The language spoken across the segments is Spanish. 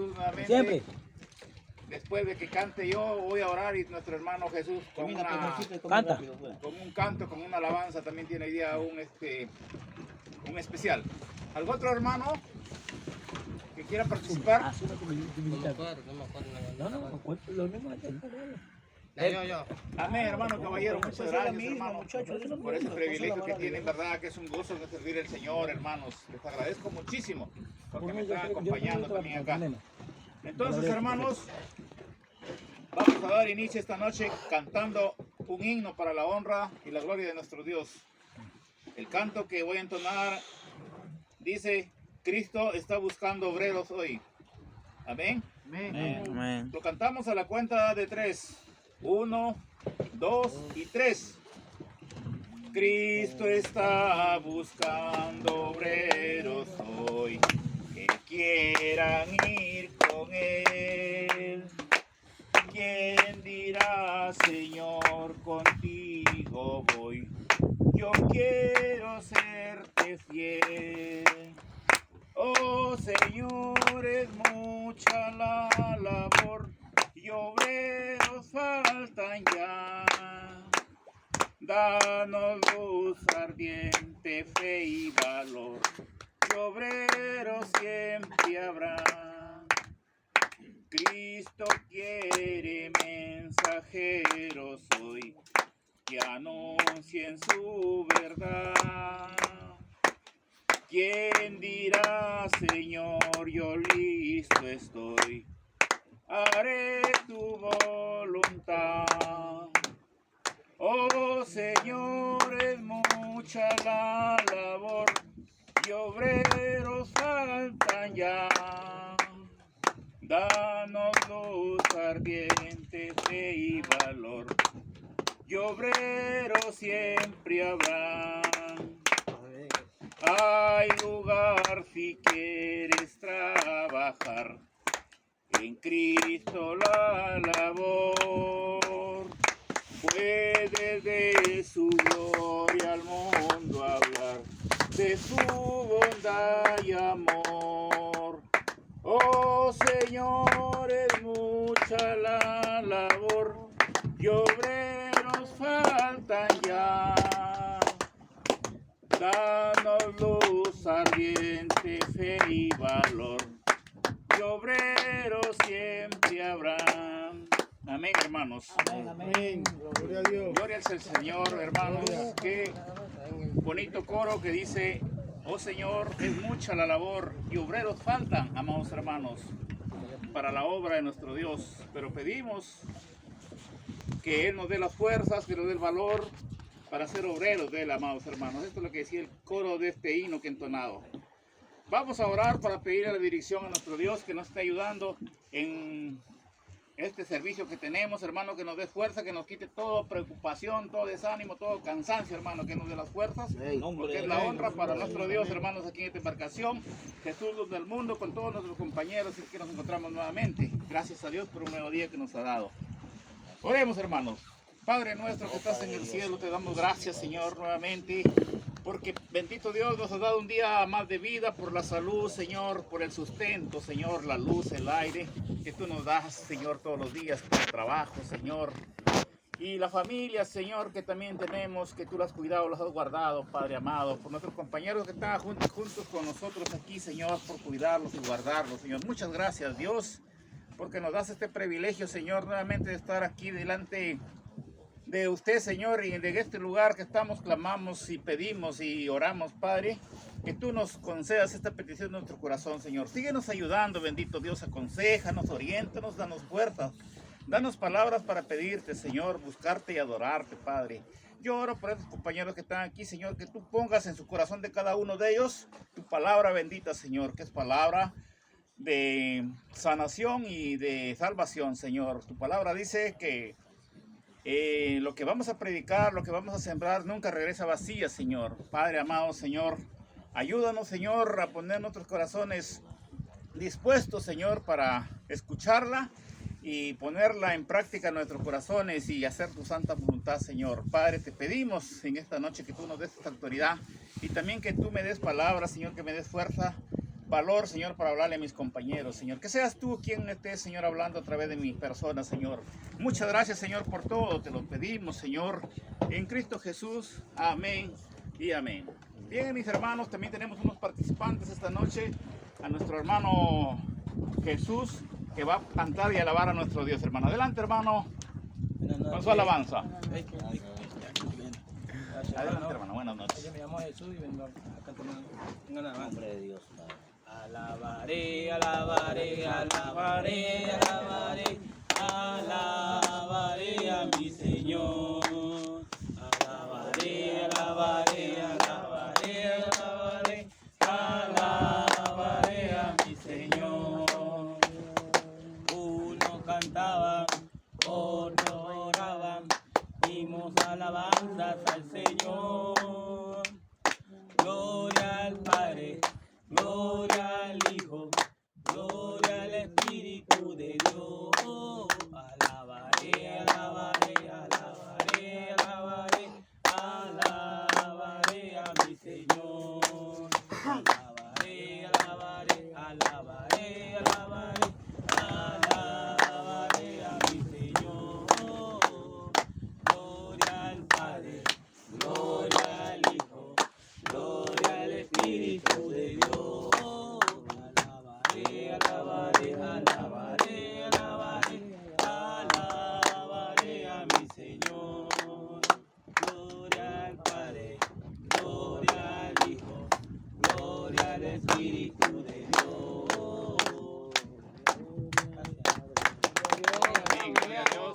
Jesús nuevamente. Siempre. Después de que cante yo, voy a orar y nuestro hermano Jesús con un canto, con una alabanza, también tiene hoy día un especial. ¿Algún otro hermano que quiera participar? Amén, hermano caballero, muchas gracias, hermano, por ese privilegio que tienen, verdad que es un gozo de servir al Señor, hermanos. Les agradezco muchísimo porque me están acompañando también acá. Entonces, hermanos, vamos a dar inicio esta noche cantando un himno para la honra y la gloria de nuestro Dios. El canto que voy a entonar dice: Cristo está buscando obreros hoy. Amén. Amén. Lo cantamos a la cuenta de 3. 1, 2 y 3. Cristo está buscando obreros hoy que quieran ir con Él. ¿Quién dirá, Señor, contigo voy? Yo quiero serte fiel. Oh Señor, es mucha la labor y obreros faltan ya. Danos luz ardiente, fe y valor, y obreros siempre habrá. Cristo quiere mensajeros hoy que anuncien su verdad. ¿Quién dirá, Señor, yo listo estoy? Haré tu voluntad. Oh Señor, es mucha la labor y obreros faltan ya. Danos luz ardiente, fe y valor, y obreros siempre habrá. Hay lugar si quieres trabajar, en Cristo la labor. Puedes de su gloria al mundo hablar, de su bondad y amor. Oh Señor, es mucha la labor y obreros faltan ya. Danos luz ardiente, fe y valor, y obreros siempre habrán. Amén, hermanos. Amén, amén. Gloria a Dios. Gloria al Señor, hermanos. Qué bonito coro que dice: oh Señor, es mucha la labor y obreros faltan, amados hermanos, para la obra de nuestro Dios. Pero pedimos que Él nos dé las fuerzas, que nos dé el valor para ser obreros de Él, amados hermanos. Esto es lo que decía el coro de este himno que he entonado. Vamos a orar para pedirle la dirección a nuestro Dios que nos esté ayudando en este servicio que tenemos, hermano, que nos dé fuerza, que nos quite toda preocupación, todo desánimo, todo cansancio, hermano, que nos dé las fuerzas, porque es la honra para nuestro Dios, hermanos, aquí en esta embarcación. Jesús, luz del mundo, con todos nuestros compañeros que nos encontramos nuevamente. Gracias a Dios por un nuevo día que nos ha dado. Oremos, hermanos. Padre nuestro que estás en el cielo, te damos gracias, Señor, nuevamente, porque bendito Dios nos ha dado un día más de vida, por la salud, Señor, por el sustento, Señor, la luz, el aire que tú nos das, Señor, todos los días, por el trabajo, Señor, y la familia, Señor, que también tenemos, que tú las has cuidado, las has guardado, Padre amado, por nuestros compañeros que están juntos con nosotros aquí, Señor, por cuidarlos y guardarlos, Señor. Muchas gracias, Dios, porque nos das este privilegio, Señor, nuevamente de estar aquí delante de usted, Señor, y de este lugar que estamos, clamamos y pedimos y oramos, Padre, que tú nos concedas esta petición de nuestro corazón, Señor. Síguenos ayudando, bendito Dios, aconséjanos, oriéntanos, danos fuerzas, danos palabras para pedirte, Señor, buscarte y adorarte, Padre. Yo oro por esos compañeros que están aquí, Señor, que tú pongas en su corazón de cada uno de ellos tu palabra bendita, Señor, que es palabra de sanación y de salvación, Señor. Tu palabra dice que lo que vamos a predicar, lo que vamos a sembrar, nunca regresa vacía, Señor. Padre amado, Señor, ayúdanos, Señor, a poner nuestros corazones dispuestos, Señor, para escucharla y ponerla en práctica en nuestros corazones y hacer tu santa voluntad, Señor. Padre, te pedimos en esta noche que tú nos des esta autoridad y también que tú me des palabras, Señor, que me des fuerza valor, Señor, para hablarle a mis compañeros, Señor. Que seas tú quien esté, Señor, hablando a través de mi persona, Señor. Muchas gracias, Señor, por todo. Te lo pedimos, Señor, en Cristo Jesús. Amén y amén. Bien, mis hermanos, también tenemos unos participantes esta noche. A nuestro hermano Jesús, que va a cantar y alabar a nuestro Dios, hermano. Adelante, hermano, con su alabanza. Adelante, hermano. Buenas noches. Yo me llamo Jesús y vengo a cantar un alabanza. Nombre de Dios. Alabaré, alabaré, alabaré, alabaré, alabaré a mi Señor. Alabaré, alabaré, alabaré, alabaré, alabaré a mi Señor. Uno cantaba, otro oraba, dimos alabanzas al Señor. Gloria al Padre, gloria al Hijo, gloria al Espíritu de Dios. Alabaré, alabaré, alabaré, alabaré, alabaré a mi Señor. Alabaré, alabaré, alabaré, alabaré, alabaré a mi Señor. Gloria al Padre, gloria al Hijo, gloria al Espíritu de Dios. Alabaré, alabaré, alabaré, alabaré, alabaré a mi Señor. Gloria al Padre, gloria al Hijo, gloria al Espíritu de Dios. Amén, gloria a Dios.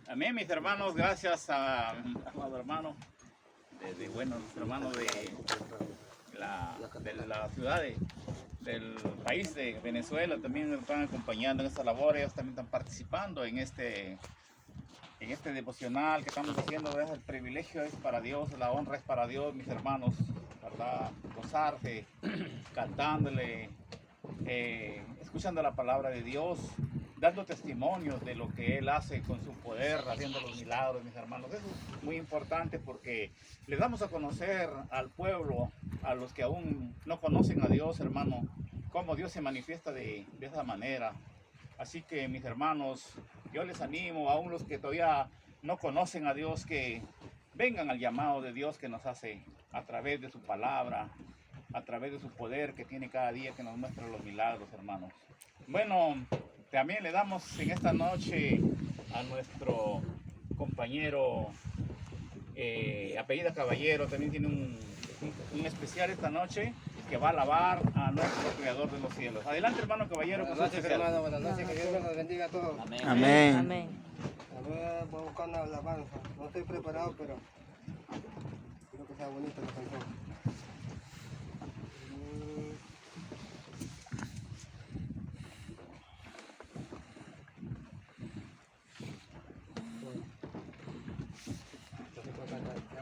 Amén, mis hermanos. Gracias a amado hermano, nuestro hermano de la ciudad del país de Venezuela. También nos están acompañando en esta labor. Ellos también están participando en este devocional que estamos haciendo. ¿Verdad? El privilegio es para Dios, la honra es para Dios, mis hermanos, ¿verdad? Gozarse, cantándole, escuchando la palabra de Dios, dando testimonios de lo que Él hace con su poder, haciendo los milagros, mis hermanos. Eso es muy importante porque les damos a conocer al pueblo, a los que aún no conocen a Dios, hermano, cómo Dios se manifiesta de esa manera. Así que, mis hermanos, yo les animo, aún los que todavía no conocen a Dios, que vengan al llamado de Dios que nos hace a través de su palabra, a través de su poder que tiene cada día, que nos muestra los milagros, hermanos. Bueno, también le damos en esta noche a nuestro compañero apellido Caballero, también tiene un especial esta noche, que va a alabar a nuestro Creador de los cielos. Adelante, hermano Caballero. Buenas noches, hermano. Buenas noches. Que Dios nos bendiga a todos. Amén. Amén. A ver, voy a buscar una alabanza. No estoy preparado, pero quiero que sea bonita la canción.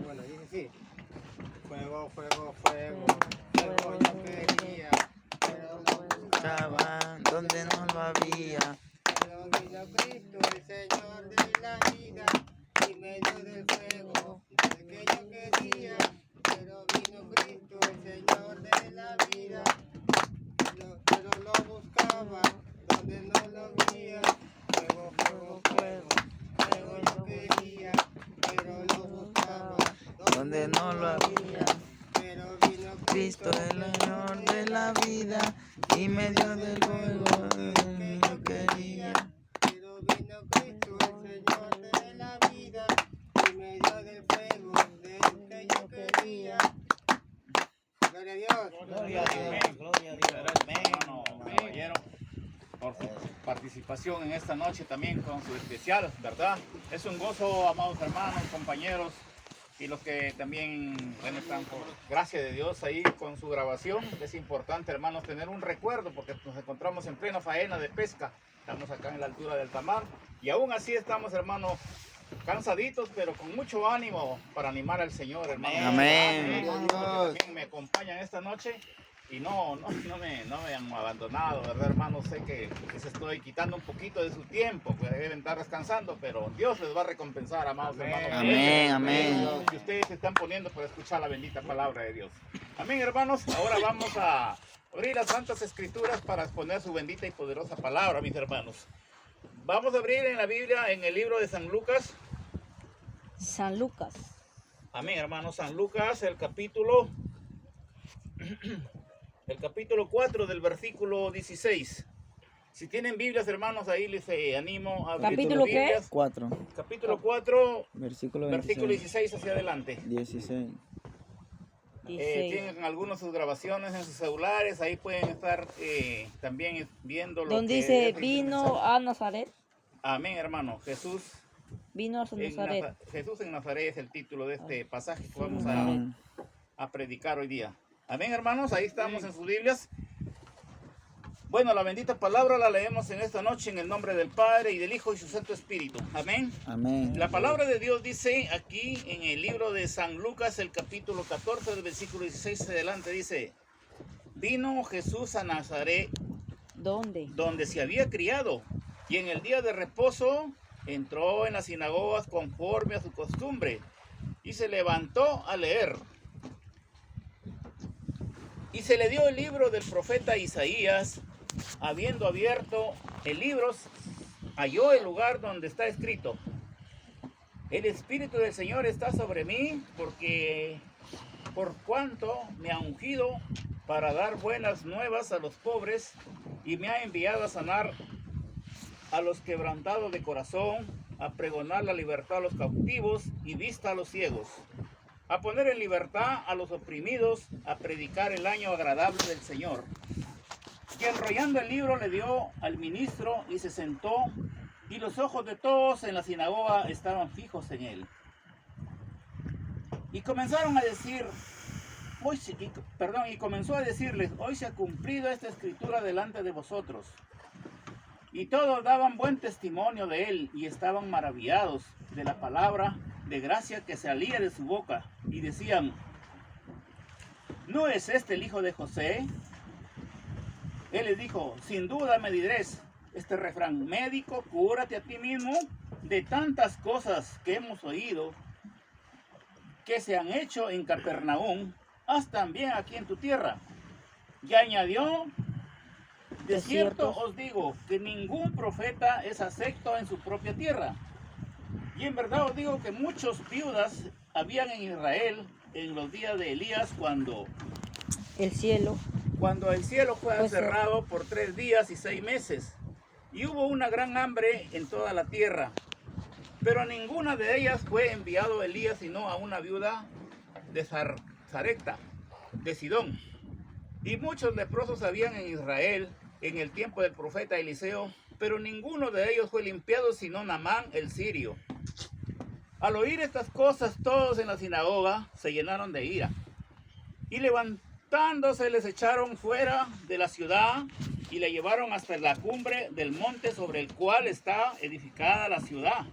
Bueno, dice así. Fuego, fuego, fuego. Fuego yo quería, pero no buscaba. Donde no lo había. Pero vino Cristo, el Señor de la vida, y me dio del fuego, el que yo quería. Pero vino Cristo, el Señor de la vida, pero lo buscaba, donde no lo veía. Fuego, fuego, fuego, fuego yo quería, pero lo buscaba, Donde no lo había. Pero vino Cristo el Señor de la vida y me dio del fuego que yo quería. Pero vino Cristo, el Señor de la vida, y me dio del fuego del que yo quería. Gloria a Dios. Gloria a Dios. Gloria a Dios. Amén, hermano Caballero, por su participación en esta noche también con su especial, ¿verdad? Es un gozo, amados hermanos, compañeros, y los que también, bueno, están por gracia de Dios ahí con su grabación. Es importante, hermanos, tener un recuerdo porque nos encontramos en plena faena de pesca. Estamos acá en la altura del Tamar y aún así estamos, hermanos, cansaditos, pero con mucho ánimo para animar al Señor, hermano. Amén. También me acompañan esta noche y no me han abandonado, ¿verdad, hermano? Sé que les estoy quitando un poquito de su tiempo, que deben estar descansando, pero Dios les va a recompensar, amados hermanos. Amén, amén. Que ustedes se están poniendo para escuchar la bendita palabra de Dios. Amén, hermanos. Ahora vamos a abrir las Santas Escrituras para exponer su bendita y poderosa palabra, mis hermanos. Vamos a abrir en la Biblia, en el libro de San Lucas. San Lucas. Amén, hermanos. San Lucas, el capítulo 4 del versículo 16. Si tienen Biblias, hermanos, ahí les animo a abrir ¿Capítulo sus qué? Biblias. 4, Capítulo 4, versículo versículo 26. 16 hacia adelante. 16. 16. Tienen algunas sus grabaciones en sus celulares, ahí pueden estar también viendo lo Donde que dice, es el vino mensaje. a Nazaret. Amén, hermano. Jesús Vino a Nazaret. Jesús en Nazaret es el título de este pasaje que vamos Amén. a predicar hoy día. Amén, hermanos, ahí estamos en sus Biblias. Bueno, la bendita palabra la leemos en esta noche en el nombre del Padre y del Hijo y su Santo Espíritu. Amén. Amén. La palabra de Dios dice aquí en el libro de San Lucas, el capítulo 14, del versículo 16 adelante, dice: vino Jesús a Nazaret, ¿Dónde? donde se había criado, y en el día de reposo entró en las sinagogas conforme a su costumbre, y se levantó a leer. Y se le dio el libro del profeta Isaías. Habiendo abierto el libro, halló el lugar donde está escrito: el Espíritu del Señor está sobre mí, por cuanto me ha ungido para dar buenas nuevas a los pobres, y me ha enviado a sanar a los quebrantados de corazón, a pregonar la libertad a los cautivos y vista a los ciegos, a poner en libertad a los oprimidos, a predicar el año agradable del Señor. Y enrollando el libro le dio al ministro y se sentó, y los ojos de todos en la sinagoga estaban fijos en él. Y comenzaron a decir, y comenzó a decirles: hoy se ha cumplido esta escritura delante de vosotros. Y todos daban buen testimonio de él y estaban maravillados de la palabra de gracia que salía de su boca, y decían: ¿no es este el hijo de José? Él les dijo: sin duda me diréis este refrán: médico, cúrate a ti mismo. De tantas cosas que hemos oído que se han hecho en Capernaum, haz también aquí en tu tierra. Y añadió: de cierto os digo que ningún profeta es acepto en su propia tierra. Y en verdad os digo que muchos viudas habían en Israel en los días de Elías, cuando El cielo. el cielo fue Pues, cerrado por 3 días y 6 meses, y hubo una gran hambre en toda la tierra. Pero a ninguna de ellas fue enviado Elías, sino a una viuda de Sarepta, de Sidón. Y muchos leprosos habían en Israel en el tiempo del profeta Eliseo, pero ninguno de ellos fue limpiado, sino Naamán el sirio. Al oír estas cosas, todos en la sinagoga se llenaron de ira, y levantándose les echaron fuera de la ciudad y le llevaron hasta la cumbre del monte sobre el cual está edificada la ciudad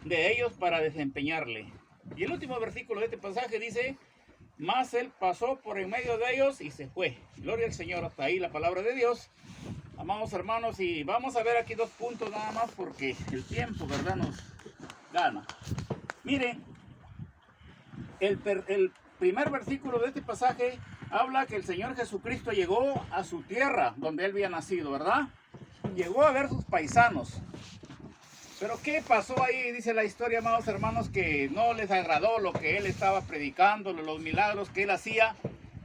de ellos, para desempeñarle. Y el último versículo de este pasaje dice: mas él pasó por en medio de ellos y se fue. Gloria al Señor. Hasta ahí la palabra de Dios. Amados hermanos, y vamos a ver aquí 2 puntos nada más, porque el tiempo, ¿verdad?, nos gana. Miren, el primer versículo de este pasaje habla que el Señor Jesucristo llegó a su tierra donde él había nacido, ¿verdad? Llegó a ver sus paisanos. Pero ¿qué pasó ahí? Dice la historia, amados hermanos, que no les agradó lo que él estaba predicando, los milagros que él hacía.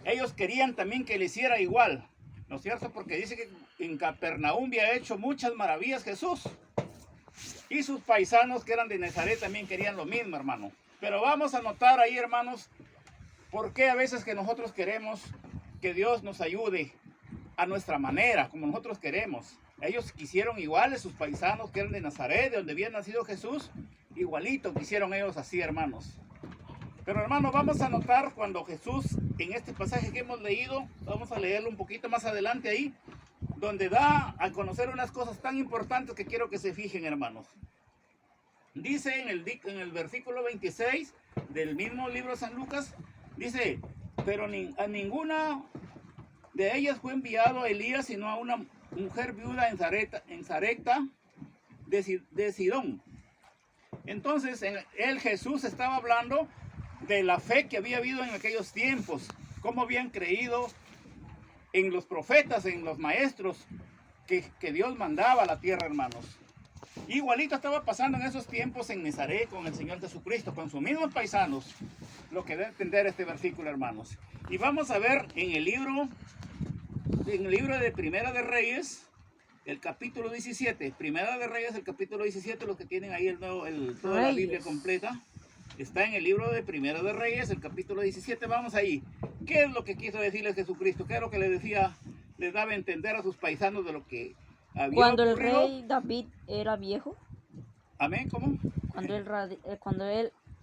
Ellos querían también que le hiciera igual, ¿no es cierto? Porque dice que en Capernaum había hecho muchas maravillas Jesús. Y sus paisanos que eran de Nazaret también querían lo mismo, hermano. Pero vamos a notar ahí, hermanos, por qué a veces que nosotros queremos que Dios nos ayude a nuestra manera, como nosotros queremos. Ellos quisieron iguales, sus paisanos que eran de Nazaret, de donde había nacido Jesús, igualito quisieron ellos así, hermanos. Pero hermanos, vamos a notar cuando Jesús, en este pasaje que hemos leído, vamos a leerlo un poquito más adelante ahí, donde da a conocer unas cosas tan importantes que quiero que se fijen, hermanos. Dice en el versículo 26 del mismo libro de San Lucas, dice, pero a ninguna de ellas fue enviado Elías, sino a una mujer viuda en Sarepta de Sidón. Entonces, Jesús estaba hablando de la fe que había habido en aquellos tiempos, cómo habían creído en los profetas, en los maestros que Dios mandaba a la tierra, hermanos. Igualito estaba pasando en esos tiempos en Nazaret con el Señor Jesucristo, con sus mismos paisanos, lo que debe entender este versículo, hermanos. Y vamos a ver en el libro de Primera de Reyes, el capítulo 17. Primera de Reyes, el capítulo 17, los que tienen ahí toda la Biblia completa. Está en el libro de Primera de Reyes, el capítulo 17. Vamos ahí. ¿Qué es lo que quiso decirles Jesucristo? ¿Qué es lo que le decía, les daba a entender a sus paisanos de lo que había Cuando el ocurrido? rey David era viejo, Amén, ¿cómo?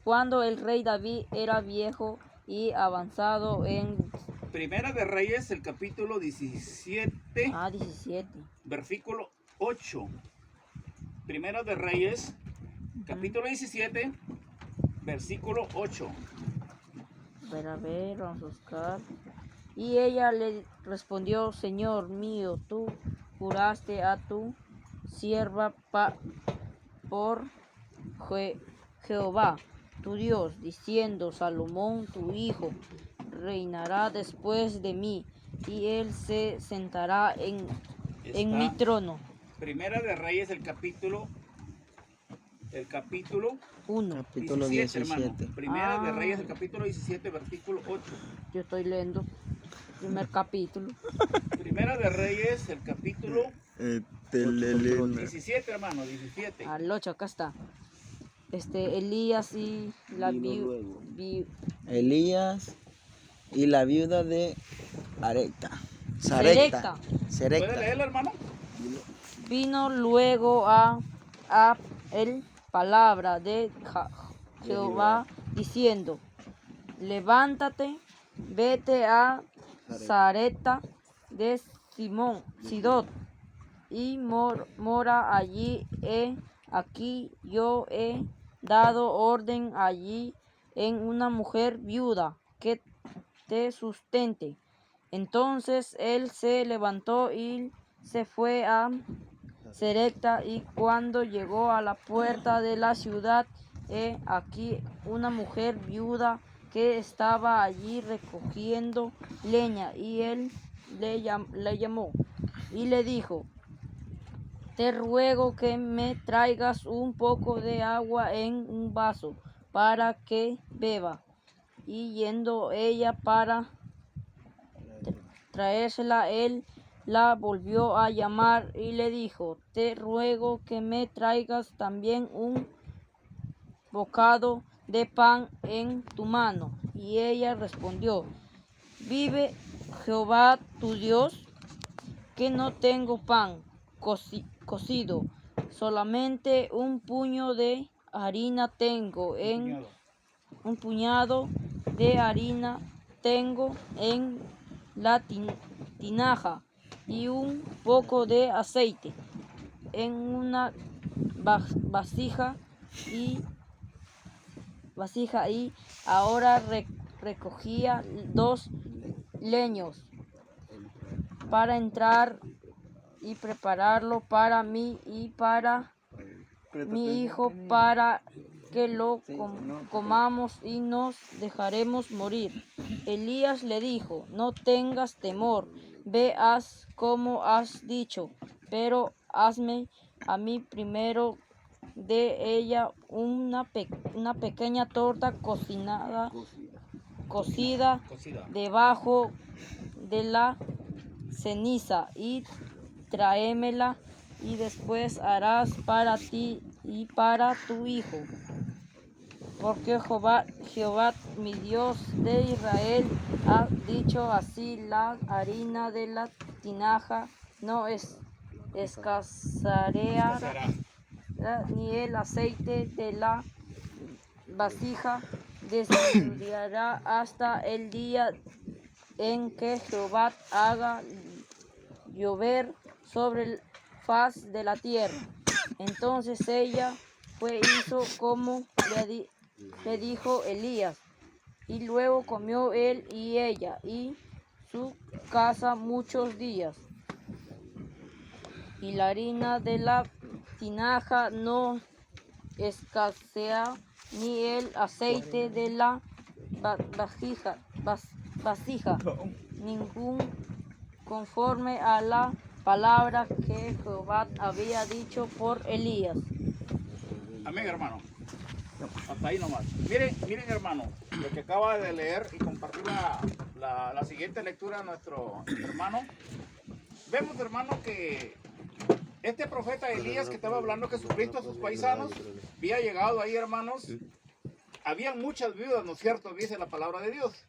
cuando el rey David era viejo y avanzado en Primera de Reyes, el capítulo 17, 17. versículo 8. Primera de Reyes, capítulo 17, versículo 8. A ver, vamos a buscar. Y ella le respondió, Señor mío, tú juraste a tu sierva por Jehová, tu Dios, diciendo, Salomón, tu hijo, reinará después de mí, y él se sentará en mi trono. Primera de Reyes, el capítulo 1. Capítulo 17, 17. hermano. Primera de Reyes, el capítulo 17, versículo 8. Yo estoy leyendo primer capítulo. Primera de Reyes, el capítulo 17, hermano, 17. Al 8, acá está. Elías y la Elías y la viuda de Sarepta. ¿Puede leerlo, hermano? Vino luego a él palabra de Jehová diciendo, levántate, vete a Sarepta de Sidón y mora allí. Aquí yo he dado orden allí en una mujer viuda que te sustente. Entonces él se levantó y se fue a Sarepta, y cuando llegó a la puerta de la ciudad, aquí una mujer viuda que estaba allí recogiendo leña, y él le llamó y le dijo, te ruego que me traigas un poco de agua en un vaso para que beba. Y yendo ella para traérsela, él la volvió a llamar y le dijo, te ruego que me traigas también un bocado de pan en tu mano. Y ella respondió, vive Jehová tu Dios, que no tengo pan cocido, solamente un puño de harina tengo un puñado de harina tengo en la tinaja, y un poco de aceite en una vasija, y ahora recogía 2 leños para entrar y prepararlo para mí y para mi hijo, para que lo comamos y nos dejaremos morir. Elías le dijo, no tengas temor, ve, haz como has dicho, pero hazme a mí primero de ella una pequeña torta cocida debajo de la ceniza, y tráemela, y después harás para ti y para tu hijo. Porque Jehová mi Dios de Israel ha dicho así, la harina de la tinaja no escaseará, ni el aceite de la vasija descenderá hasta el día en que Jehová haga llover sobre el faz de la tierra. Entonces ella hizo como le dijo Elías. Y luego comió él y ella y su casa muchos días. Y la harina de la tinaja no escasea, ni el aceite de la vasija, ningún, conforme a la palabra que Jehová había dicho por Elías. Amén, hermano. Hasta ahí nomás. Miren, hermano, lo que acaba de leer y compartir la siguiente lectura de nuestro hermano. Vemos, hermano, que este profeta Elías que estaba hablando Jesucristo a sus paisanos, había llegado ahí, hermanos. Habían muchas viudas, ¿no es cierto? Dice la palabra de Dios.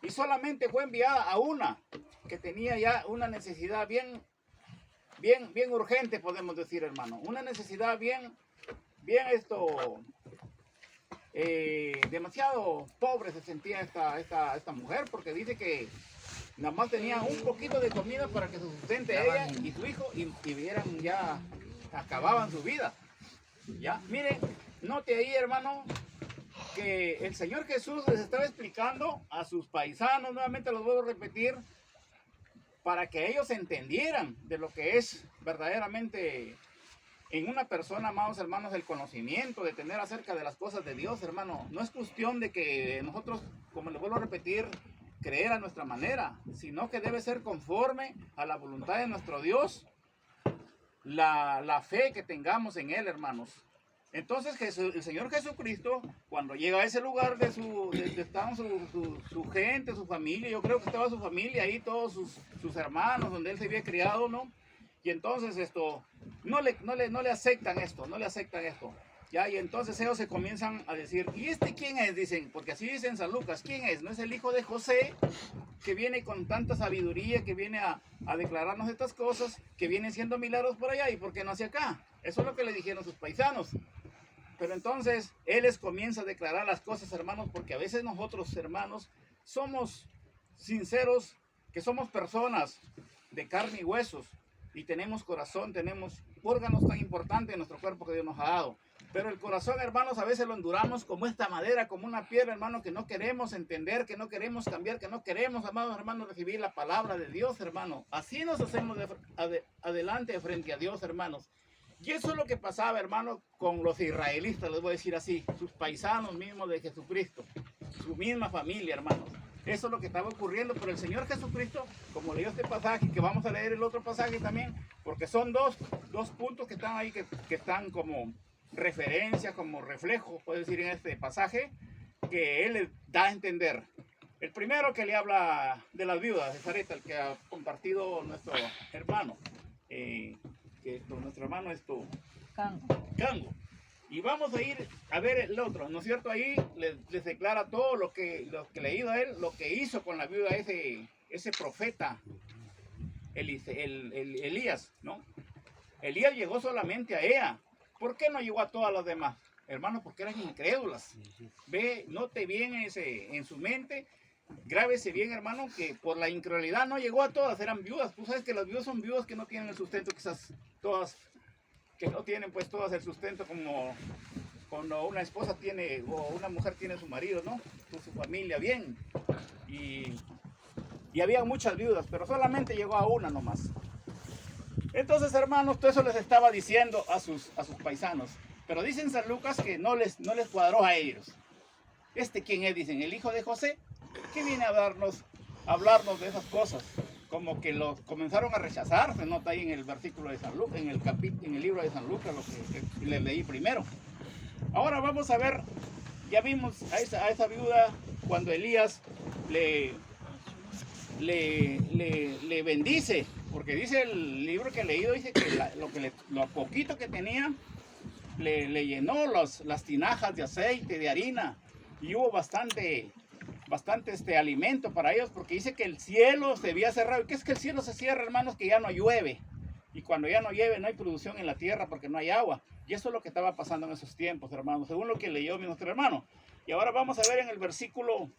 Y solamente fue enviada a una que tenía ya una necesidad bien urgente, podemos decir, hermano. Una necesidad demasiado pobre se sentía esta mujer, porque dice que nada más tenía un poquito de comida para que se sustente ella y su hijo, y vieran ya, acababan su vida. Ya, miren, note ahí, hermano, que el Señor Jesús les estaba explicando a sus paisanos, nuevamente los vuelvo a repetir, para que ellos entendieran de lo que es verdaderamente en una persona, amados hermanos, el conocimiento de tener acerca de las cosas de Dios, hermano. No es cuestión de que nosotros, como les vuelvo a repetir, creer a nuestra manera, sino que debe ser conforme a la voluntad de nuestro Dios, la fe que tengamos en Él, hermanos. Entonces el Señor Jesucristo, cuando llega a ese lugar donde estaban su gente, su familia, yo creo que estaba su familia ahí, todos sus hermanos, donde Él se había criado, ¿no? Y entonces no le aceptan esto, ¿ya? Y entonces ellos se comienzan a decir, ¿y este quién es? Dicen, porque así dice en San Lucas, ¿quién es? ¿No es el hijo de José, que viene con tanta sabiduría, que viene a declararnos estas cosas, que viene haciendo milagros por allá, y por qué no hacia acá? Eso es lo que le dijeron sus paisanos. Pero entonces Él les comienza a declarar las cosas, hermanos, porque a veces nosotros, hermanos, somos sinceros, que somos personas de carne y huesos, y tenemos corazón, tenemos órganos tan importantes en nuestro cuerpo que Dios nos ha dado. Pero el corazón, hermanos, a veces lo enduramos como esta madera, como una piedra, hermano, que no queremos entender, que no queremos cambiar, que no queremos, amados hermanos, recibir la palabra de Dios, hermano. Así nos hacemos adelante frente a Dios, hermanos. Y eso es lo que pasaba, hermano, con los israelitas, les voy a decir así, sus paisanos mismos de Jesucristo, su misma familia, hermanos. Eso es lo que estaba ocurriendo, pero el Señor Jesucristo, como leyó este pasaje, que vamos a leer el otro pasaje también, porque son dos puntos que están ahí, que están como referencia, como reflejo, puedo decir, en este pasaje, que Él le da a entender. El primero que le habla de las viudas de Zareta, el que ha compartido nuestro hermano, nuestro hermano Cango. Y vamos a ir a ver el otro, ¿no es cierto? Ahí les declara todo lo que leído a él, lo que hizo con la viuda ese profeta, Elías, ¿no? Elías llegó solamente a ella. ¿Por qué no llegó a todas las demás? Hermanos, porque eran incrédulas. Note bien en su mente, grábese bien, hermano, que por la incredulidad no llegó a todas, eran viudas. Tú sabes que las viudas son viudas que no tienen el sustento, quizás todas, que no tienen pues todas el sustento como cuando una esposa tiene, o una mujer tiene su marido, ¿no? Con su familia bien. Y había muchas viudas, pero solamente llegó a una nomás. Entonces, hermanos, todo eso les estaba diciendo a sus paisanos. Pero dicen San Lucas que no les cuadró a ellos. ¿Quién es? Dicen, el hijo de José, que viene a hablarnos de esas cosas. Como que los comenzaron a rechazar, se nota ahí en el versículo de San Lucas, en el libro de San Lucas, lo que les leí primero. Ahora vamos a ver, ya vimos a esa viuda cuando Elías le bendice, porque dice el libro que he leído, dice que lo poquito que tenía, le llenó las tinajas de aceite, de harina, y hubo bastante alimento para ellos, porque dice que el cielo se había cerrado. ¿Y qué es que el cielo se cierra, hermanos? Que ya no llueve, y cuando ya no llueve no hay producción en la tierra porque no hay agua, y eso es lo que estaba pasando en esos tiempos, hermanos, según lo que leyó nuestro hermano. Y ahora vamos a ver en el versículo,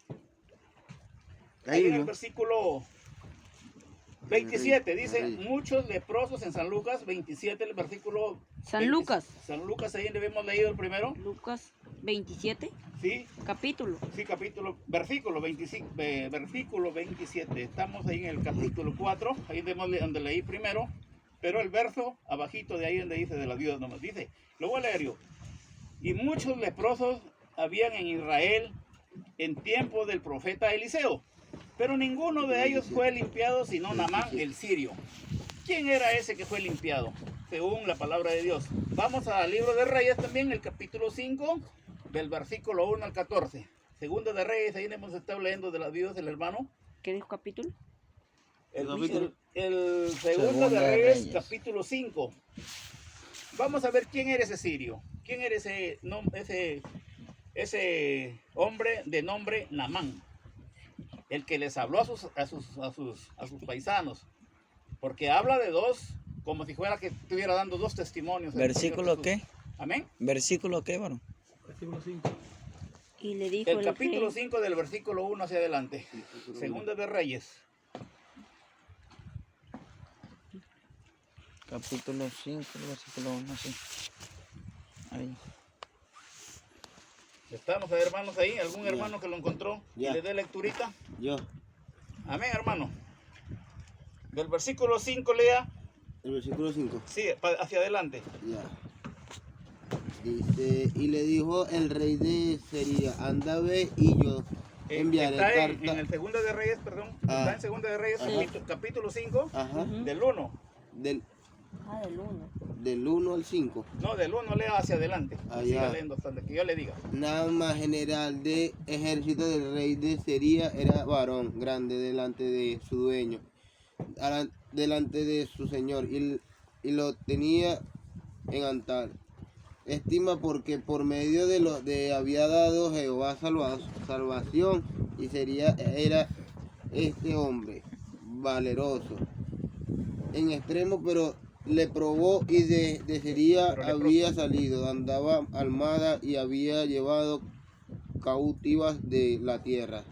27 dice, muchos leprosos en San Lucas, 27 el versículo. San 20. Lucas. San Lucas, ahí donde hemos leído el primero. Lucas 27, Sí, capítulo. sí, capítulo, versículo 25, versículo 27. Estamos ahí en el capítulo 4, ahí donde leí primero, pero el verso abajito de ahí donde dice de la viuda nomás. Dice, lo voy a leer yo. Y muchos leprosos habían en Israel en tiempo del profeta Eliseo, pero ninguno de ellos fue limpiado sino Naamán el sirio. ¿Quién era ese que fue limpiado? Según la palabra de Dios. Vamos al libro de Reyes también, el capítulo 5, del versículo 1 al 14. Segunda de Reyes, ahí hemos estado leyendo de las viudas del hermano. ¿Qué dijo capítulo? El segundo de Reyes, capítulo 5. Vamos a ver quién era ese sirio. ¿Quién era ese hombre de nombre Naamán? El que les habló a sus paisanos. Porque habla de dos, como si fuera que estuviera dando dos testimonios. ¿Versículo qué? Amén. ¿Versículo qué, varón? Versículo 5. Y le dijo El capítulo rey, 5 del versículo 1 hacia adelante. Segunda de Reyes. Capítulo 5, versículo 1, sí. Ahí. Estamos, hermanos, ahí. ¿Algún hermano que lo encontró? Ya. Y le dé lecturita. Yo, Amén, hermano. Del versículo 5 lea. el versículo 5. Sí, hacia adelante. Ya. Dice, y le dijo el rey de Siria, anda ve y yo enviaré Está carta. en el Segunda de Reyes, perdón. Ah. Está en Segunda de Reyes, Ajá. capítulo 5, Ajá. del 1. Del, del 1. del 1 al 5. No, del 1 lea hacia adelante. Ah, Siga ya. leyendo hasta que yo le diga. Naamán, general de ejército del rey de Siria, era varón grande delante de su dueño, delante de su señor, y lo tenía en altar estima, porque por medio de lo de había dado Jehová salvación, y era este hombre valeroso en extremo, pero le probó, y de Siria Pero leproso. había salido, andaba armada y había llevado cautivas de la tierra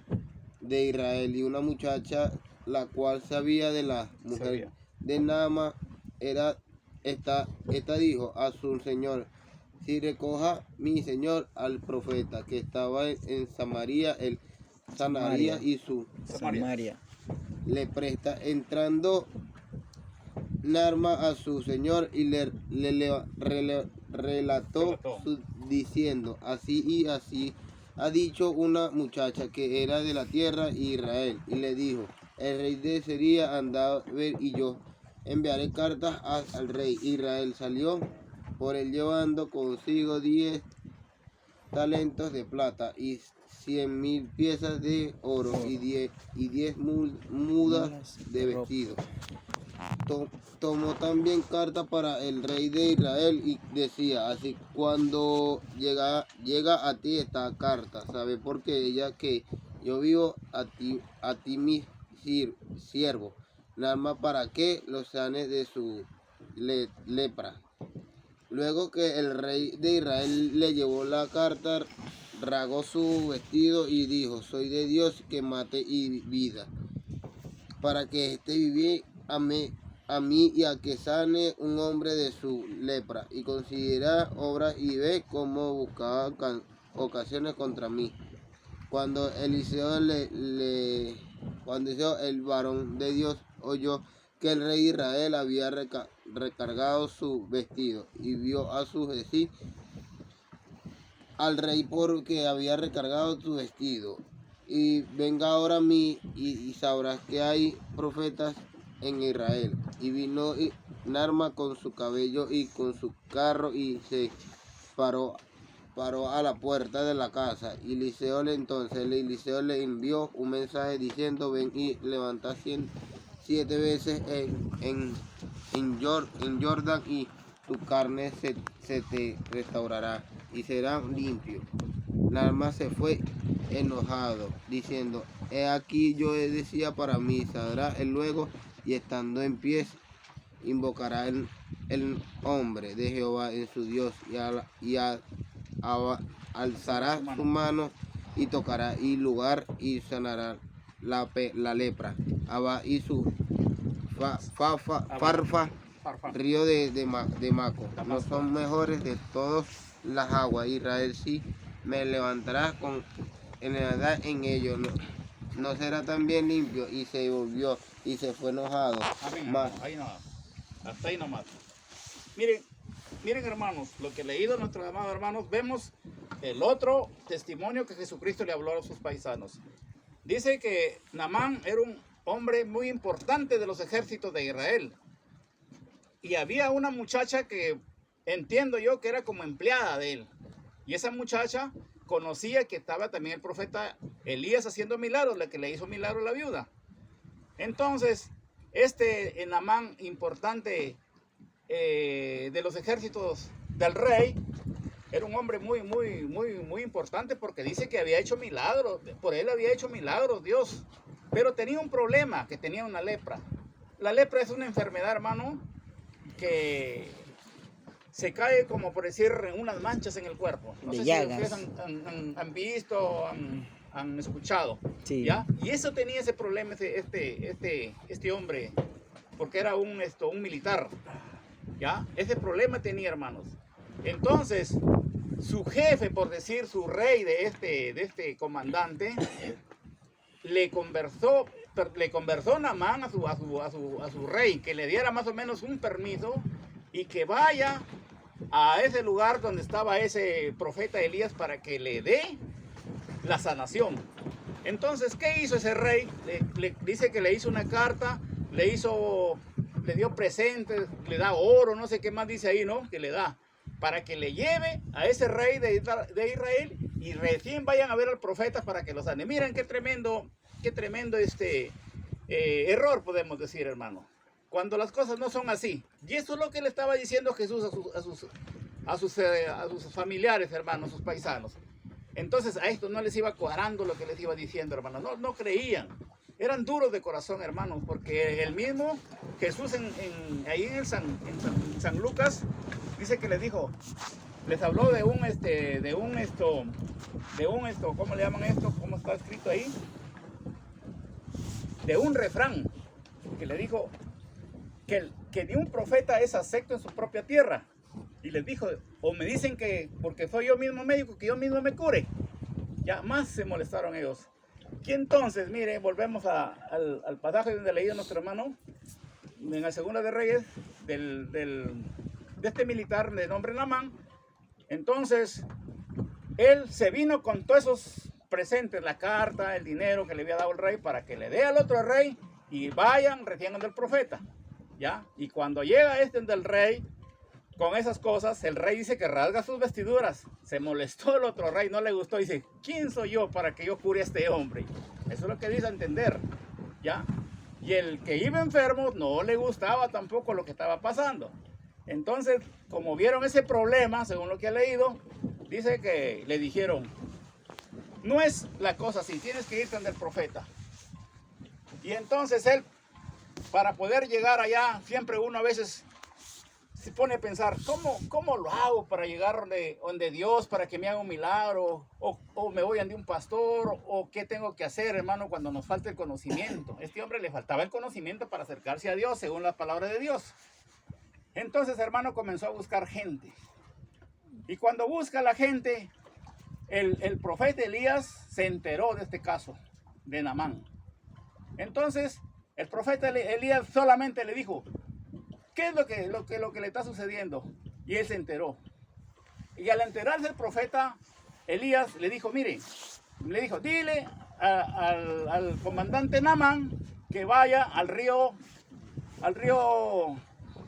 de Israel, y una muchacha la cual sabía de la mujer Sabía. de Naamán esta dijo a su señor, si recoja mi señor al profeta que estaba en Samaria, el sanaría y su Samaria. le presta. Entrando Naamán a su señor y relató diciendo, así y así ha dicho una muchacha que era de la tierra de Israel. Y le dijo, el rey de Siria anda a ver y yo enviaré cartas al rey. Israel salió por él llevando consigo 10 talentos de plata y 100,000 piezas de oro y 10 mudas de vestido. Tomó también carta para el rey de Israel y decía así, cuando llega a ti esta carta, sabe porque ella que yo vivo a ti mi siervo, Naamán, para que lo sanes de su lepra. Luego que el rey de Israel le llevó la carta, rasgó su vestido y dijo, soy de Dios que mate y vida, para que esté vivir a mí y a que sane un hombre de su lepra. Y considera obras y ve cómo buscaba ocasiones contra mí. Cuando Eliseo el varón de Dios oyó que el rey de Israel había recargado su vestido y vio a su decir al rey porque había recargado su vestido, y venga ahora a mí y sabrás que hay profetas en Israel. Y vino Naamán con su cabello y con su carro y se paró a la puerta de la casa. Y Eliseo le envió un mensaje diciendo, ven y levanta 7 veces en Jordán y tu carne se te restaurará y será limpio. Naamán se fue enojado, diciendo, he aquí yo decía para mí, saldrá él luego, y estando en pie, invocará el hombre de Jehová en su Dios, y alzará su mano y tocará el lugar y sanará la lepra. Abba y su Farfa, Farfán. río de Maco. No son mejores de todas las aguas. Israel sí me levantará en edad en ellos. No será también limpio. Y se volvió y se fue enojado. Amén. Mas- Ahí nomás. Hasta ahí nomás. Miren hermanos, lo que he leído nuestros amados hermanos, vemos el otro testimonio que Jesucristo le habló a sus paisanos. Dice que Naamán era un hombre muy importante de los ejércitos de Israel. Y había una muchacha que entiendo yo que era como empleada de él. Y esa muchacha conocía que estaba también el profeta Elías haciendo milagros, la que le hizo milagro a la viuda. Entonces, Naamán importante de los ejércitos del rey, era un hombre muy importante porque dice que había hecho milagros, por él había hecho milagros Dios, pero tenía un problema, que tenía una lepra. La lepra es una enfermedad, hermano, que se cae como por decir unas manchas en el cuerpo. No De sé llagas. si ustedes han visto, han escuchado. Sí. ¿Ya? Y eso tenía ese problema este hombre, porque era un militar. ¿Ya? Ese problema tenía, hermanos. Entonces, su jefe, por decir, su rey de este comandante, le conversó Naamán a su rey, que le diera más o menos un permiso y que vaya a ese lugar donde estaba ese profeta Elías para que le dé la sanación. Entonces, ¿qué hizo ese rey? Dice que le hizo una carta, le dio presentes, le da oro, no sé qué más dice ahí, ¿no? Que le da, para que le lleve a ese rey de Israel y recién vayan a ver al profeta para que lo sane. Miren qué tremendo error podemos decir, hermano, cuando las cosas no son así. Y eso es lo que le estaba diciendo Jesús a sus familiares, hermanos, sus paisanos. Entonces a esto no les iba cuadrando lo que les iba diciendo, hermanos. No creían. Eran duros de corazón, hermanos, porque el mismo Jesús ahí en San Lucas dice que les dijo, les habló de un ¿cómo le llaman esto? ¿Cómo está escrito ahí? De un refrán que le dijo que ni un profeta es acepto en su propia tierra. Y les dijo, o me dicen que porque soy yo mismo médico, que yo mismo me cure. Ya más se molestaron ellos. Y entonces, mire, volvemos al pasaje donde leí a nuestro hermano, en la Segunda de Reyes, de este militar de nombre Naamán. Entonces, él se vino con todos esos presentes, la carta, el dinero que le había dado el rey, para que le dé al otro rey y vayan, retiengan del profeta. ¿Ya? Y cuando llega del rey, con esas cosas, el rey dice que rasga sus vestiduras. Se molestó el otro rey, no le gustó. Dice, ¿quién soy yo para que yo cure a este hombre? Eso es lo que dice a entender. ¿Ya? Y el que iba enfermo no le gustaba tampoco lo que estaba pasando. Entonces, como vieron ese problema, según lo que he leído, dice que le dijeron, no es la cosa así, tienes que irte del profeta. Y entonces él, para poder llegar allá, siempre uno a veces se pone a pensar, ¿cómo lo hago para llegar donde Dios, para que me haga un milagro? O me voy ante un pastor, o qué tengo que hacer, hermano, cuando nos falta el conocimiento. Este hombre le faltaba el conocimiento para acercarse a Dios, según la palabra de Dios. Entonces, hermano, comenzó a buscar gente. Y cuando busca a la gente, el profeta Elías se enteró de este caso, de Naamán. Entonces, el profeta Elías solamente le dijo, ¿qué es lo que le está sucediendo? Y él se enteró. Y al enterarse el profeta Elías le dijo, mire, dile al comandante Naamán que vaya al río,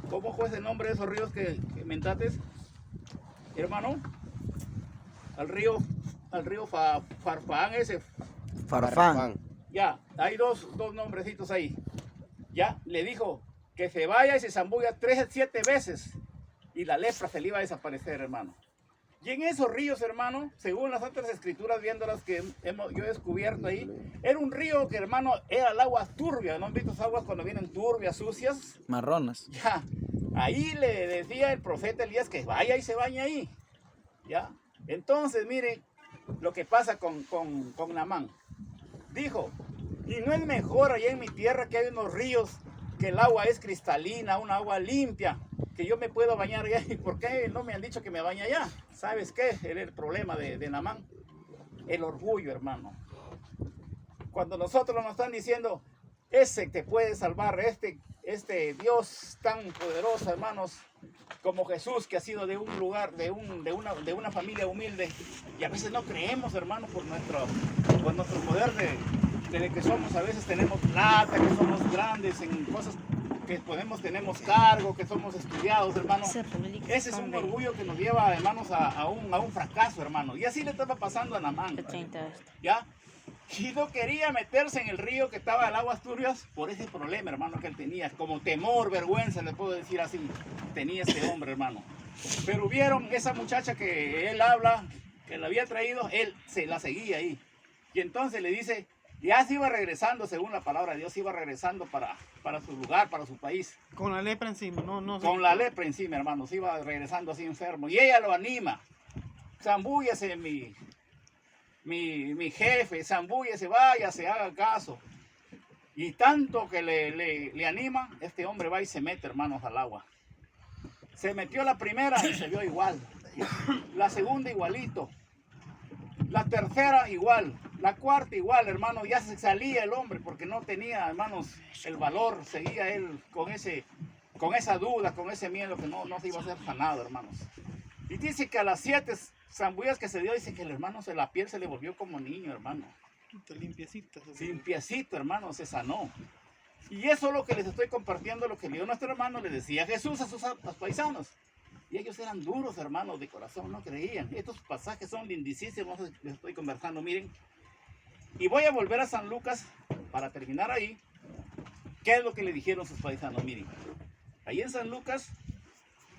¿cómo fue ese nombre de esos ríos que mentates, hermano? Al río Farfán ese. Farfán. Ya, hay dos nombrecitos ahí. Ya, le dijo que se vaya y se zambulla 7 veces y la lepra se le iba a desaparecer, hermano. Y en esos ríos, hermano, según las otras escrituras, viéndolas que yo he descubierto ahí, era un río que, hermano, era el agua turbia. ¿No han visto esas aguas cuando vienen turbias, sucias? Marronas. Ya, ahí le decía el profeta Elías que vaya y se bañe ahí. Ya, entonces, mire lo que pasa con Naamán. Dijo, y no es mejor allá en mi tierra que hay unos ríos que el agua es cristalina, una agua limpia, que yo me puedo bañar allá. ¿Y por qué no me han dicho que me bañe allá? ¿Sabes qué? Era el problema de Naamán. El orgullo, hermano. Cuando nosotros nos están diciendo, ese te puede salvar, este Dios tan poderoso, hermanos, como Jesús, que ha sido de un lugar, de una familia humilde, y a veces no creemos, hermanos, por nuestro poder de que somos, a veces tenemos plata, que somos grandes en cosas que tenemos cargo, que somos estudiados, hermanos. Ese es un orgullo que nos lleva, hermanos, a un fracaso, hermanos. Y así le estaba pasando a Naamán, ¿ya? Y no quería meterse en el río que estaba el agua Asturias por ese problema, hermano, que él tenía. Como temor, vergüenza, le puedo decir así, tenía este hombre, hermano. Pero vieron esa muchacha que él habla, que la había traído, él se la seguía ahí. Y entonces le dice, ya se iba regresando, según la palabra de Dios, se iba regresando para su lugar, para su país. Con la lepra encima, no. Con la lepra encima, hermano, se iba regresando así enfermo. Y ella lo anima. Zambúyase, mi jefe, zambúyese, váyase, haga caso. Y tanto que le anima, este hombre va y se mete, hermanos, al agua. Se metió la primera y se vio igual. La segunda igualito. La tercera igual. La cuarta igual, hermano. Ya se salía el hombre porque no tenía, hermanos, el valor. Seguía él con esa duda, con ese miedo que no se iba a hacer sanado, hermanos. Y dice que a las 7 zambullas que se dio, dice que el hermano la piel se le volvió como niño, hermano. Limpiecita. Limpiecito, hermano, se sanó. Y eso es lo que les estoy compartiendo, lo que le dio nuestro hermano, le decía Jesús a sus paisanos. Y ellos eran duros, hermanos, de corazón, no creían. Estos pasajes son lindísimos, les estoy conversando, miren. Y voy a volver a San Lucas para terminar ahí. ¿Qué es lo que le dijeron sus paisanos? Miren, ahí en San Lucas,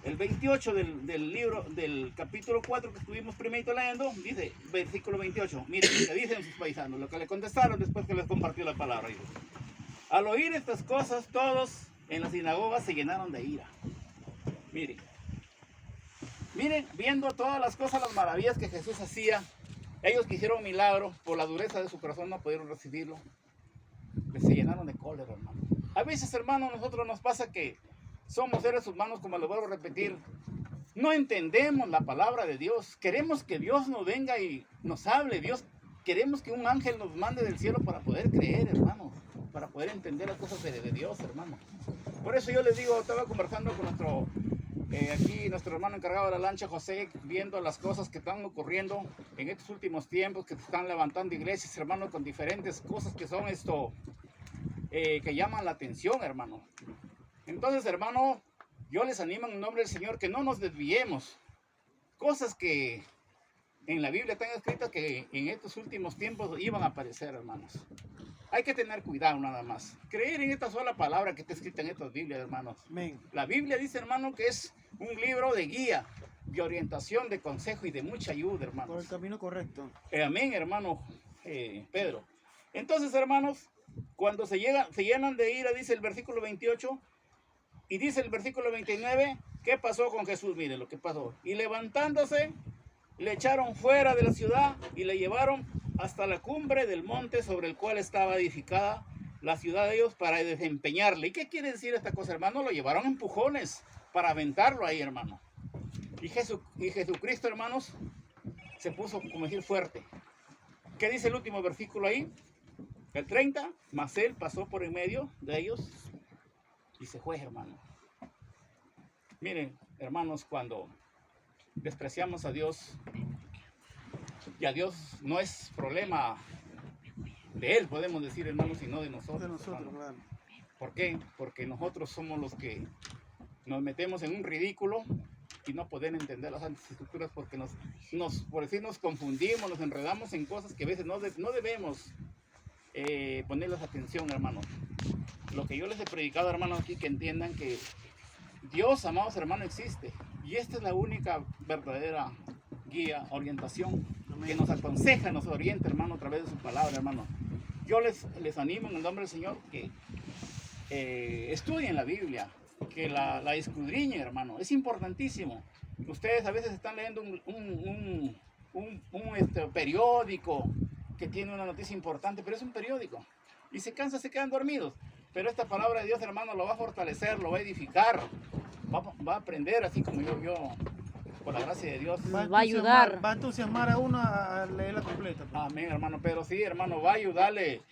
el 28 del libro, del capítulo 4 que estuvimos primero leyendo, dice, versículo 28, miren lo que dicen sus paisanos, lo que le contestaron después que les compartió la palabra. Dice, al oír estas cosas, todos en la sinagoga se llenaron de ira. Miren, viendo todas las cosas, las maravillas que Jesús hacía, ellos que hicieron milagro, por la dureza de su corazón no pudieron recibirlo, se llenaron de cólera, hermano. A veces, hermano, a nosotros nos pasa que somos seres humanos, como lo vuelvo a repetir, no entendemos la palabra de Dios, queremos que Dios nos venga y nos hable, queremos que un ángel nos mande del cielo para poder creer, hermano, para poder entender las cosas de Dios, hermano. Por eso yo les digo, estaba conversando con nuestro hermano encargado de la lancha, José, viendo las cosas que están ocurriendo en estos últimos tiempos, que se están levantando iglesias, hermano, con diferentes cosas que son que llaman la atención, hermano. Entonces, hermano, yo les animo en el nombre del Señor que no nos desviemos. Cosas que en la Biblia están escritas que en estos últimos tiempos iban a aparecer, hermanos. Hay que tener cuidado nada más. Creer en esta sola palabra que está escrita en estas Biblias, hermanos. Amén. La Biblia dice, hermano, que es un libro de guía, de orientación, de consejo y de mucha ayuda, hermanos. Por el camino correcto. Amén, hermano Pedro. Entonces, hermanos, cuando se llenan de ira, dice el versículo 28, y dice el versículo 29, ¿qué pasó con Jesús? Miren lo que pasó. Y levantándose, le echaron fuera de la ciudad y le llevaron hasta la cumbre del monte sobre el cual estaba edificada la ciudad de ellos para desempeñarle. ¿Y qué quiere decir esta cosa, hermano? Lo llevaron a empujones para aventarlo ahí, hermano. Y Jesucristo, hermanos, se puso, como decir, fuerte. ¿Qué dice el último versículo ahí? El 30, mas él pasó por en medio de ellos y se fue, hermano. Miren, hermanos, cuando despreciamos a Dios, y a Dios no es problema de Él, podemos decir, hermanos, sino de nosotros. De nosotros, hermano. claro. ¿Por qué? Porque nosotros somos los que nos metemos en un ridículo y no poder entender las Santas Escrituras porque por decir, nos confundimos, nos enredamos en cosas que a veces no debemos ponerles atención, hermanos. Lo que yo les he predicado, hermanos, aquí, que entiendan que Dios, amados hermanos, existe. Y esta es la única verdadera guía, orientación, que nos aconseja, nos orienta, hermano, a través de su palabra, hermano. Yo les animo en el nombre del Señor que estudien la Biblia, que la escudriñen, hermano. Es importantísimo. Ustedes a veces están leyendo un periódico que tiene una noticia importante, pero es un periódico. Y se quedan dormidos. pero esta palabra de Dios, hermano, lo va a fortalecer, lo va a edificar, va a aprender así como yo, por la gracia de Dios. Nos va a ayudar. Va a entusiasmar a uno a leerla completa. Amén, hermano, pero sí, hermano, va a ayudarle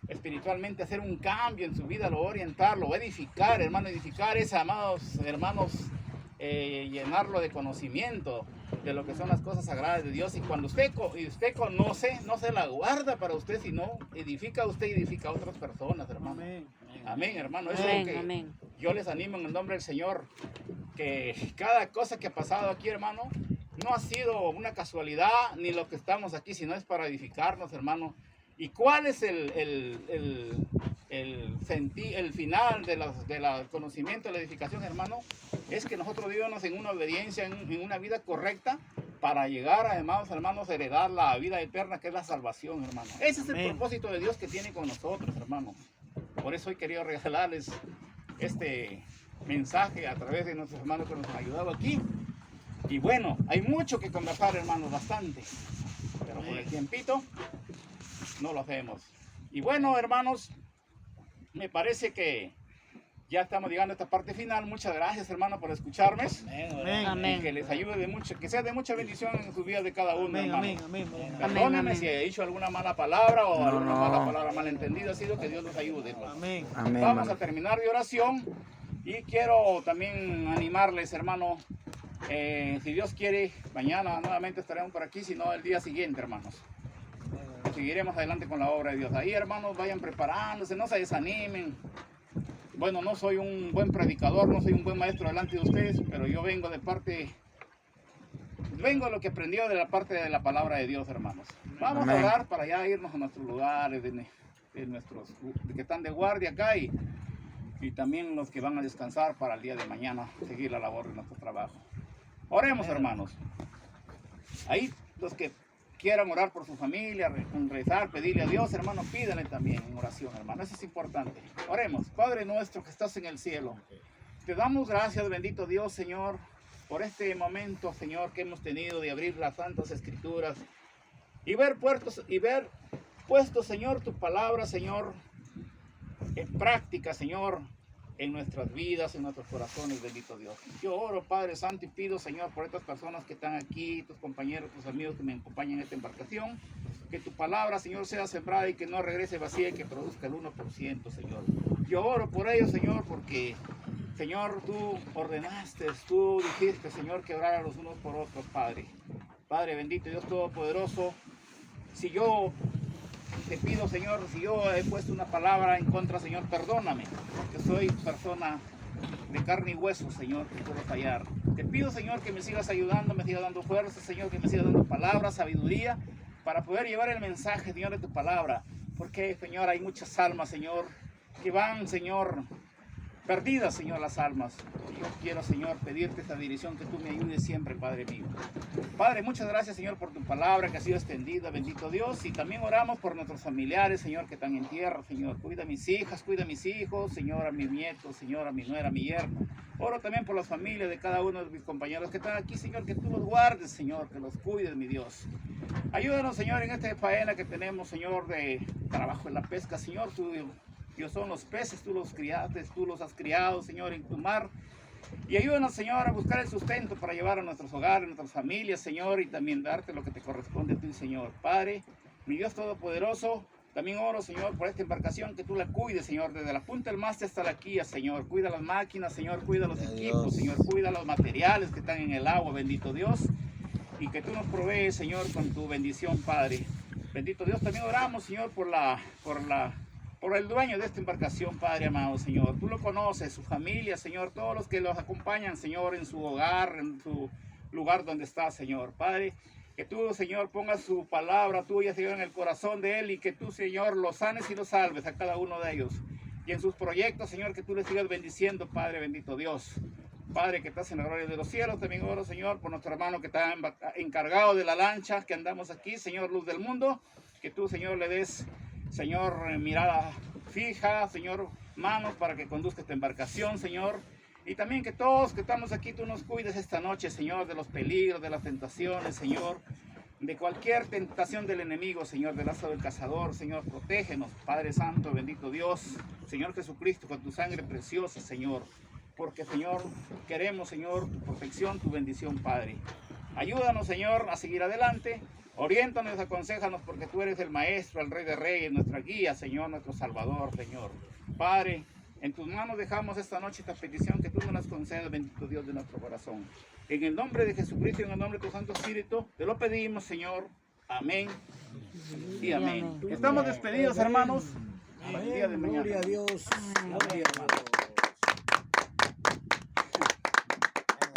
espiritualmente a hacer un cambio en su vida, lo va a orientar, lo va a edificar, hermano, edificar es, amados hermanos, llenarlo de conocimiento de lo que son las cosas sagradas de Dios. Y cuando usted conoce, no se la guarda para usted, sino edifica a usted y edifica a otras personas, hermano. Amén. Amén, hermano. Eso es Amén, lo que amén. yo les animo en el nombre del Señor, que cada cosa que ha pasado aquí, hermano, no ha sido una casualidad, ni lo que estamos aquí, sino es para edificarnos, hermano. ¿Y cuál es el final del conocimiento, de la edificación, hermano? Es que nosotros vivamos en una obediencia, en una vida correcta, para llegar, además, hermanos, a heredar la vida eterna, que es la salvación, hermano. Ese es el Amén. propósito de Dios que tiene con nosotros, hermano. Por eso hoy quería regalarles este mensaje a través de nuestros hermanos que nos han ayudado aquí. Y bueno, hay mucho que conversar, hermanos, bastante. Pero por el tiempito no lo hacemos. Y bueno, hermanos, me parece que ya estamos llegando a esta parte final. Muchas gracias, hermano, por escucharme. Amén. Amén. Que les ayude de mucho, que sea de mucha bendición en su vida de cada uno, Amén, hermano. amén, amén. Perdónenme Amén. si he dicho alguna mala palabra o No, alguna no. mala palabra malentendida. Ha sido que Dios nos ayude, pues. Amén. Amén, Vamos hermano. a terminar de oración y quiero también animarles, hermano. Si Dios quiere, mañana nuevamente estaremos por aquí, si no el día siguiente, hermanos. Seguiremos adelante con la obra de Dios. Ahí, hermanos, vayan preparándose, no se desanimen. Bueno, no soy un buen predicador, no soy un buen maestro delante de ustedes, pero yo vengo de lo que aprendí de la parte de la palabra de Dios, hermanos. Vamos Amén. a orar para ya irnos a nuestros lugares, de nuestros que están de guardia acá y también los que van a descansar para el día de mañana seguir la labor de nuestro trabajo. Oremos, hermanos. Ahí los que quieran orar por su familia, rezar, pedirle a Dios, hermano, pídanle también en oración, hermano. Eso es importante. Oremos. Padre nuestro que estás en el cielo, te damos gracias, bendito Dios, Señor, por este momento, Señor, que hemos tenido de abrir las santas escrituras y ver puesto, Señor, tu palabra, Señor, en práctica, Señor, en nuestras vidas, en nuestros corazones, bendito Dios. Yo oro, Padre Santo, y pido, Señor, por estas personas que están aquí, tus compañeros, tus amigos que me acompañan en esta embarcación, que tu palabra, Señor, sea sembrada y que no regrese vacía y que produzca el 1%, Señor. Yo oro por ellos, Señor, porque, Señor, tú ordenaste, tú dijiste, Señor, que orar a los unos por otros, Padre. Padre bendito, Dios Todopoderoso, si yo te pido, Señor, si yo he puesto una palabra en contra, Señor, perdóname, porque soy persona de carne y hueso, Señor, que puedo fallar. Te pido, Señor, que me sigas ayudando, me sigas dando fuerza, Señor, que me sigas dando palabras, sabiduría, para poder llevar el mensaje, Señor, de tu palabra. Porque, Señor, hay muchas almas, Señor, que van, Señor, perdidas, Señor, las almas. Y yo quiero, Señor, pedirte esta dirección, que tú me ayudes siempre, Padre mío. Padre, muchas gracias, Señor, por tu palabra que ha sido extendida, bendito Dios. Y también oramos por nuestros familiares, Señor, que están en tierra, Señor. Cuida a mis hijas, cuida a mis hijos, Señor, a mis nietos, Señor, a mi nuera, a mi yerno. Oro también por las familias de cada uno de mis compañeros que están aquí, Señor, que tú los guardes, Señor, que los cuides, mi Dios. Ayúdanos, Señor, en esta faena que tenemos, Señor, de trabajo en la pesca, Señor. Dios, son los peces, tú los criaste, tú los has criado, Señor, en tu mar. Y ayúdanos, Señor, a buscar el sustento para llevar a nuestros hogares, a nuestras familias, Señor, y también darte lo que te corresponde a ti, Señor. Padre, mi Dios Todopoderoso, también oro, Señor, por esta embarcación, que tú la cuides, Señor, desde la punta del mástil hasta la quilla, Señor. Cuida las máquinas, Señor, cuida los equipos, Señor, cuida los materiales que están en el agua, bendito Dios. Y que tú nos provees, Señor, con tu bendición, Padre. Bendito Dios, también oramos, Señor, por el dueño de esta embarcación, Padre amado, Señor. Tú lo conoces, su familia, Señor, todos los que los acompañan, Señor, en su hogar, en su lugar donde está, Señor. Padre, que tú, Señor, pongas su palabra tuya, Señor, en el corazón de él y que tú, Señor, los sanes y los salves a cada uno de ellos. Y en sus proyectos, Señor, que tú les sigas bendiciendo, Padre, bendito Dios. Padre, que estás en la gloria de los cielos, también oro, Señor, por nuestro hermano que está encargado de la lancha que andamos aquí, Señor, luz del mundo. Que tú, Señor, le des, Señor, mirada fija, Señor, manos para que conduzca esta embarcación, Señor. Y también que todos que estamos aquí, tú nos cuides esta noche, Señor, de los peligros, de las tentaciones, Señor. de cualquier tentación del enemigo, Señor, del lazo del cazador. Señor, protégenos, Padre Santo, bendito Dios, Señor Jesucristo, con tu sangre preciosa, Señor, porque, Señor, queremos, Señor, tu protección, tu bendición, Padre. Ayúdanos, Señor, a seguir adelante. Oriéntanos, aconséjanos, porque tú eres el Maestro, el Rey de Reyes, nuestra guía, Señor, nuestro Salvador, Señor. Padre, en tus manos dejamos esta noche esta petición, que tú nos las concedas, bendito Dios de nuestro corazón. En el nombre de Jesucristo y en el nombre de tu Santo Espíritu, te lo pedimos, Señor. Amén y amén. Estamos despedidos, hermanos. Hasta el día de mañana. Gloria a Dios. Amén, hermanos.